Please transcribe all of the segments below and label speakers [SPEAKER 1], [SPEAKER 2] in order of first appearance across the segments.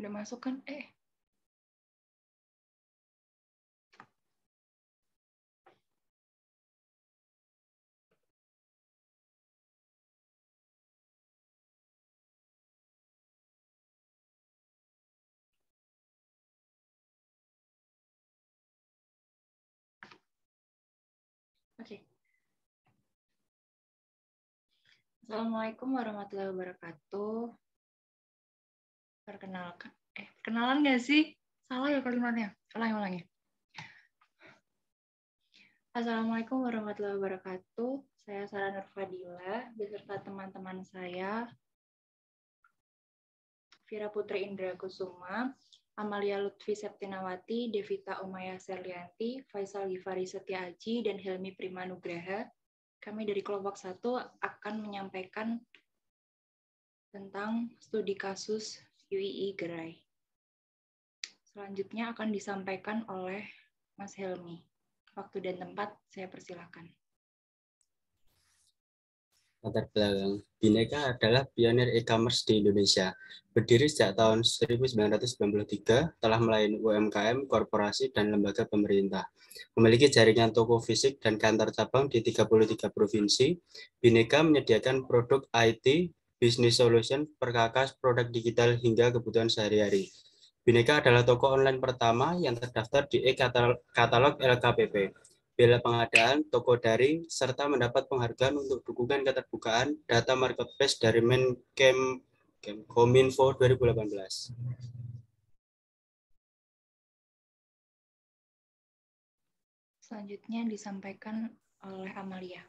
[SPEAKER 1] Udah masuk kan? Oke. Assalamualaikum warahmatullahi wabarakatuh. Perkenalan nggak sih? Salah ya kalimatnya. Ulangi. Assalamualaikum warahmatullahi wabarakatuh. Saya Sarah Nur Fadila beserta teman-teman saya Vira Putri Indra Kusuma, Amalia Lutfi Septinawati, Devita Umaya Serlianti, Faisal Gifari Setiaji, dan Helmi Primanugraha. Kami dari kelompok 1 akan menyampaikan tentang studi kasus UII Gerai. Selanjutnya akan disampaikan oleh Mas Helmi. Waktu dan tempat saya persilakan.
[SPEAKER 2] Latar belakang. Bhinneka adalah pionir e-commerce di Indonesia. Berdiri sejak tahun 1993, telah melayani UMKM, korporasi, dan lembaga pemerintah. Memiliki jaringan toko fisik dan kantor cabang di 33 provinsi, Bhinneka menyediakan produk IT, business solution, perkakas, produk digital, hingga kebutuhan sehari-hari. Bhinneka adalah toko online pertama yang terdaftar di e-katalog LKPP. Bela pengadaan, toko daring, serta mendapat penghargaan untuk dukungan keterbukaan data marketplace dari Kominfo 2018.
[SPEAKER 1] Selanjutnya disampaikan oleh Amalia.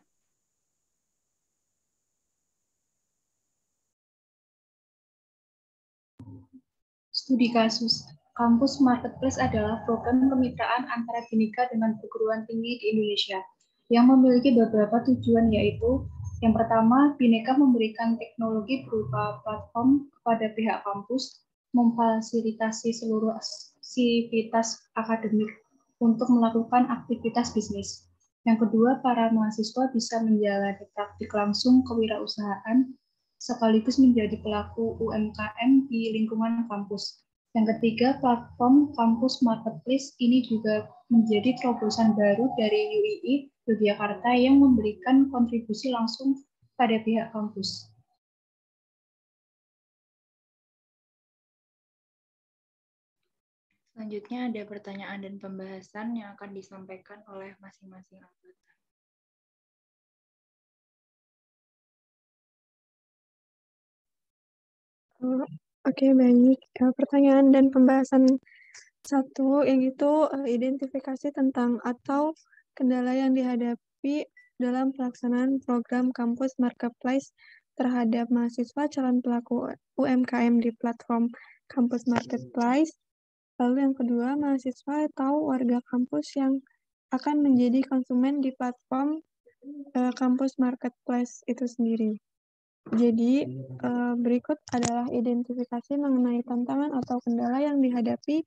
[SPEAKER 3] Studi kasus. Kampus Marketplace adalah program kemitraan antara Bhinneka dengan perguruan tinggi di Indonesia yang memiliki beberapa tujuan, yaitu yang pertama, Bhinneka memberikan teknologi berupa platform kepada pihak kampus, memfasilitasi seluruh aktivitas akademik untuk melakukan aktivitas bisnis. Yang kedua, para mahasiswa bisa menjalani praktik langsung kewirausahaan sekaligus menjadi pelaku UMKM di lingkungan kampus. Yang ketiga, platform Kampus Marketplace ini juga menjadi terobosan baru dari UII Yogyakarta yang memberikan kontribusi langsung pada pihak kampus.
[SPEAKER 1] Selanjutnya ada pertanyaan dan pembahasan yang akan disampaikan oleh masing-masing anggota.
[SPEAKER 4] Oke, baik. Pertanyaan dan pembahasan satu, yaitu identifikasi tentang atau kendala yang dihadapi dalam pelaksanaan program Kampus Marketplace terhadap mahasiswa calon pelaku UMKM di platform Kampus Marketplace. Lalu yang kedua, mahasiswa atau warga kampus yang akan menjadi konsumen di platform Kampus Marketplace itu sendiri. Jadi, berikut adalah identifikasi mengenai tantangan atau kendala yang dihadapi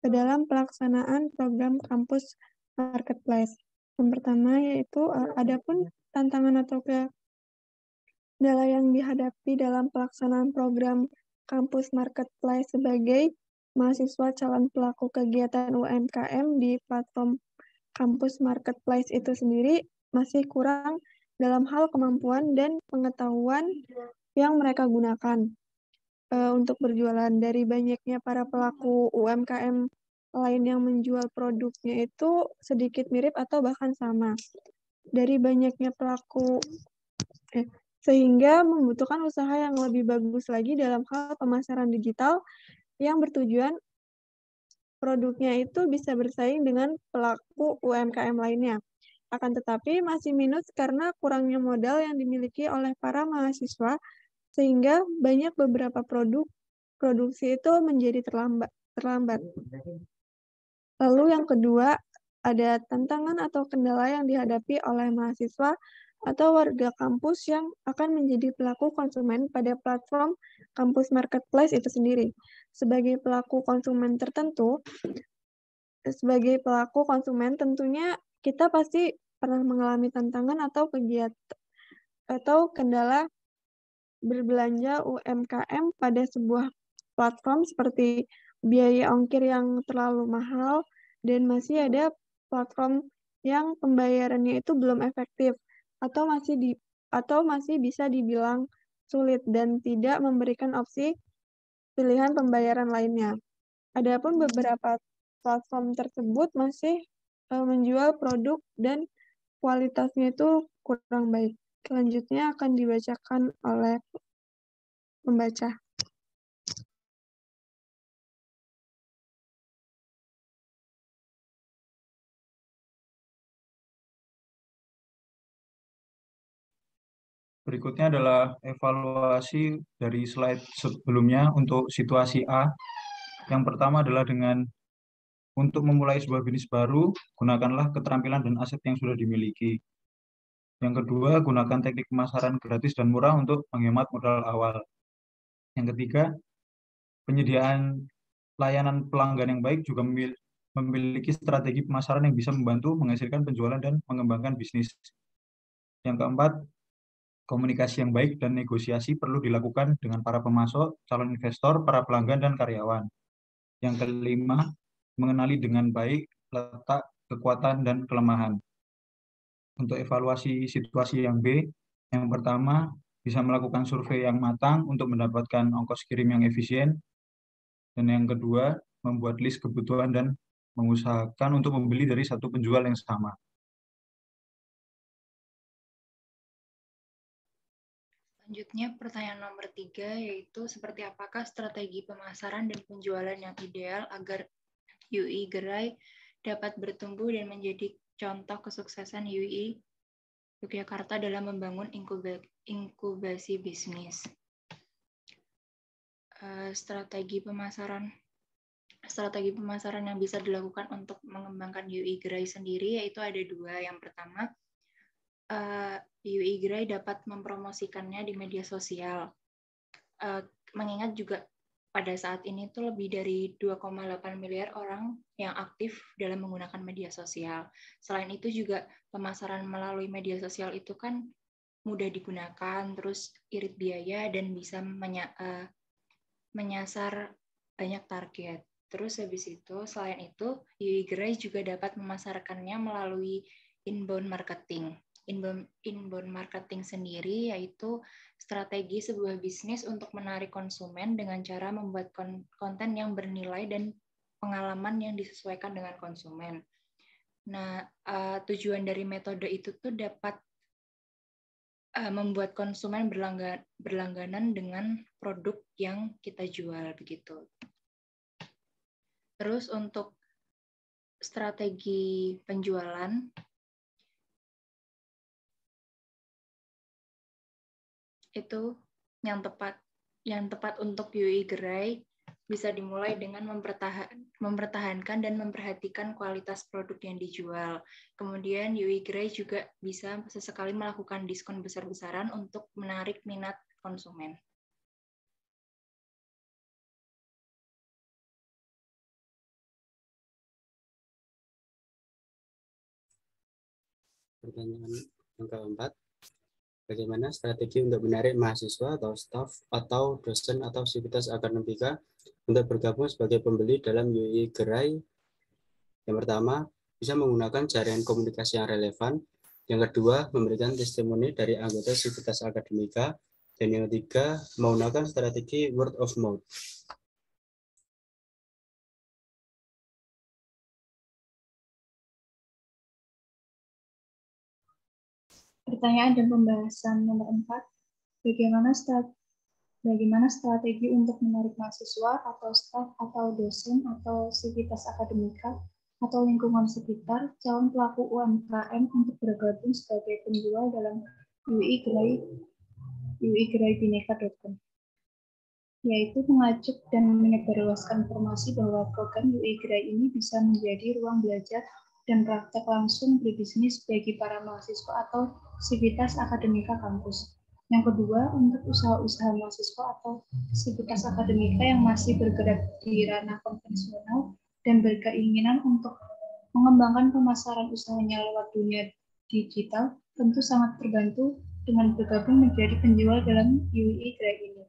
[SPEAKER 4] dalam pelaksanaan program Kampus Marketplace. Yang pertama yaitu, adapun tantangan atau kendala yang dihadapi dalam pelaksanaan program Kampus Marketplace sebagai mahasiswa calon pelaku kegiatan UMKM di platform Kampus Marketplace itu sendiri masih kurang dalam hal kemampuan dan pengetahuan yang mereka gunakan untuk berjualan. Dari banyaknya para pelaku UMKM lain yang menjual produknya itu sedikit mirip atau bahkan sama. Dari banyaknya pelaku, sehingga membutuhkan usaha yang lebih bagus lagi dalam hal pemasaran digital yang bertujuan produknya itu bisa bersaing dengan pelaku UMKM lainnya. Akan tetapi masih minus karena kurangnya modal yang dimiliki oleh para mahasiswa, sehingga banyak beberapa produksi itu menjadi terlambat. Lalu yang kedua, ada tantangan atau kendala yang dihadapi oleh mahasiswa atau warga kampus yang akan menjadi pelaku konsumen pada platform Kampus Marketplace itu sendiri. Sebagai pelaku konsumen tentunya kita pasti pernah mengalami tantangan atau kendala berbelanja UMKM pada sebuah platform seperti biaya ongkir yang terlalu mahal, dan masih ada platform yang pembayarannya itu belum efektif atau masih bisa dibilang sulit dan tidak memberikan opsi pilihan pembayaran lainnya. Adapun beberapa platform tersebut masih menjual produk dan kualitasnya itu kurang baik. Selanjutnya akan dibacakan oleh pembaca.
[SPEAKER 5] Berikutnya adalah evaluasi dari slide sebelumnya untuk situasi A. Yang pertama adalah untuk memulai sebuah bisnis baru, gunakanlah keterampilan dan aset yang sudah dimiliki. Yang kedua, gunakan teknik pemasaran gratis dan murah untuk menghemat modal awal. Yang ketiga, penyediaan layanan pelanggan yang baik juga memiliki strategi pemasaran yang bisa membantu menghasilkan penjualan dan mengembangkan bisnis. Yang keempat, komunikasi yang baik dan negosiasi perlu dilakukan dengan para pemasok, calon investor, para pelanggan, dan karyawan. Yang kelima, mengenali dengan baik letak, kekuatan, dan kelemahan. Untuk evaluasi situasi yang B, yang pertama, bisa melakukan survei yang matang untuk mendapatkan ongkos kirim yang efisien. Dan yang kedua, membuat list kebutuhan dan mengusahakan untuk membeli dari satu penjual yang sama.
[SPEAKER 1] Selanjutnya, pertanyaan nomor 3, yaitu seperti apakah strategi pemasaran dan penjualan yang ideal agar UI Gerai dapat bertumbuh dan menjadi contoh kesuksesan UI Yogyakarta dalam membangun inkubasi bisnis. Strategi pemasaran yang bisa dilakukan untuk mengembangkan UI Gerai sendiri yaitu ada 2. Yang pertama, UI Gerai dapat mempromosikannya di media sosial. Mengingat juga pada saat ini tuh lebih dari 2,8 miliar orang yang aktif dalam menggunakan media sosial. Selain itu juga pemasaran melalui media sosial itu kan mudah digunakan, terus irit biaya dan bisa menyasar banyak target. Terus habis itu, selain itu, UI Gerai juga dapat memasarkannya melalui inbound marketing. Inbound marketing sendiri yaitu strategi sebuah bisnis untuk menarik konsumen dengan cara membuat konten yang bernilai dan pengalaman yang disesuaikan dengan konsumen. Nah, tujuan dari metode itu tuh dapat membuat konsumen berlangganan dengan produk yang kita jual begitu. Terus untuk strategi penjualan itu yang tepat untuk UI Gerai bisa dimulai dengan mempertahankan dan memperhatikan kualitas produk yang dijual. Kemudian UI Gerai juga bisa sesekali melakukan diskon besar-besaran untuk menarik minat konsumen.
[SPEAKER 2] Pertanyaan yang keempat. Bagaimana strategi untuk menarik mahasiswa atau staf atau dosen atau sivitas akademika untuk bergabung sebagai pembeli dalam UI Gerai? Yang pertama, bisa menggunakan jaringan komunikasi yang relevan. Yang kedua, memberikan testimoni dari anggota sivitas akademika. Dan yang ketiga, menggunakan strategi word of mouth.
[SPEAKER 3] Pertanyaan dan pembahasan nomor 4. Bagaimana strategi untuk menarik mahasiswa atau staf atau dosen atau sivitas akademika atau lingkungan sekitar calon pelaku UMKM untuk bergabung sebagai penjual dalam uigerai.bineka.com, yaitu mengajak dan menyebarluaskan informasi bahwa program UI Gerai ini bisa menjadi ruang belajar dan praktek langsung berbisnis bagi para mahasiswa atau sivitas akademika kampus. Yang kedua, untuk usaha-usaha mahasiswa atau sivitas akademika yang masih bergerak di ranah konvensional dan berkeinginan untuk mengembangkan pemasaran usahanya lewat dunia digital, tentu sangat terbantu dengan bergabung menjadi penjual dalam UI Gerai ini.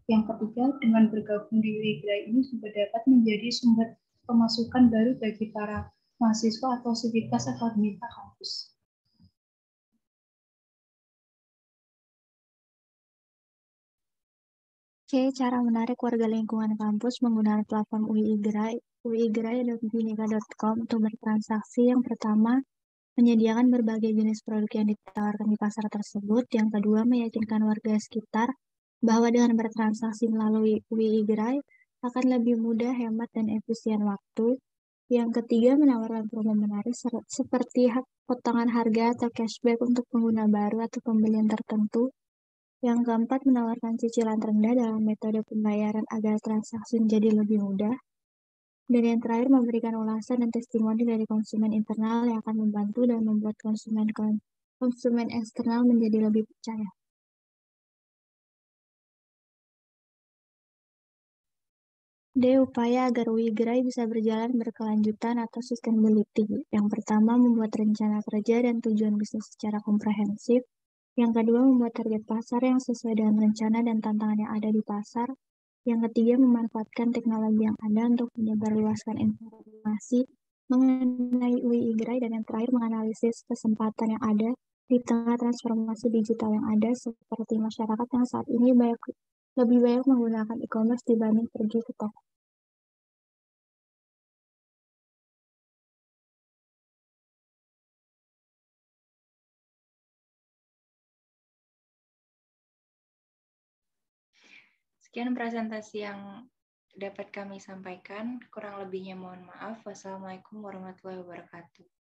[SPEAKER 3] Yang ketiga, dengan bergabung di WIGRAI ini juga dapat menjadi sumber pemasukan baru bagi para mahasiswa atau sivitas akademika kampus.
[SPEAKER 6] Oke, cara menarik warga lingkungan kampus menggunakan platform WIGRAI, wiigrai.bhinneka.com untuk bertransaksi. Yang pertama, menyediakan berbagai jenis produk yang ditawarkan di pasar tersebut. Yang kedua, meyakinkan warga sekitar bahwa dengan bertransaksi melalui WIGRAI akan lebih mudah, hemat, dan efisien waktu. Yang ketiga, menawarkan promo menarik seperti hak potongan harga atau cashback untuk pengguna baru atau pembelian tertentu. Yang keempat, menawarkan cicilan rendah dalam metode pembayaran agar transaksi menjadi lebih mudah. Dan yang terakhir, memberikan ulasan dan testimoni dari konsumen internal yang akan membantu dan membuat konsumen eksternal menjadi lebih percaya. D. Upaya agar WIGRAI bisa berjalan berkelanjutan atau sustainability. Yang pertama, membuat rencana kerja dan tujuan bisnis secara komprehensif. Yang kedua, membuat target pasar yang sesuai dengan rencana dan tantangan yang ada di pasar. Yang ketiga, memanfaatkan teknologi yang ada untuk menyebarluaskan informasi mengenai WIGRAI. Dan yang terakhir, menganalisis kesempatan yang ada di tengah transformasi digital yang ada, seperti masyarakat yang saat ini lebih banyak menggunakan e-commerce dibanding pergi ke toko.
[SPEAKER 1] Sekian presentasi yang dapat kami sampaikan. Kurang lebihnya mohon maaf. Wassalamualaikum warahmatullahi wabarakatuh.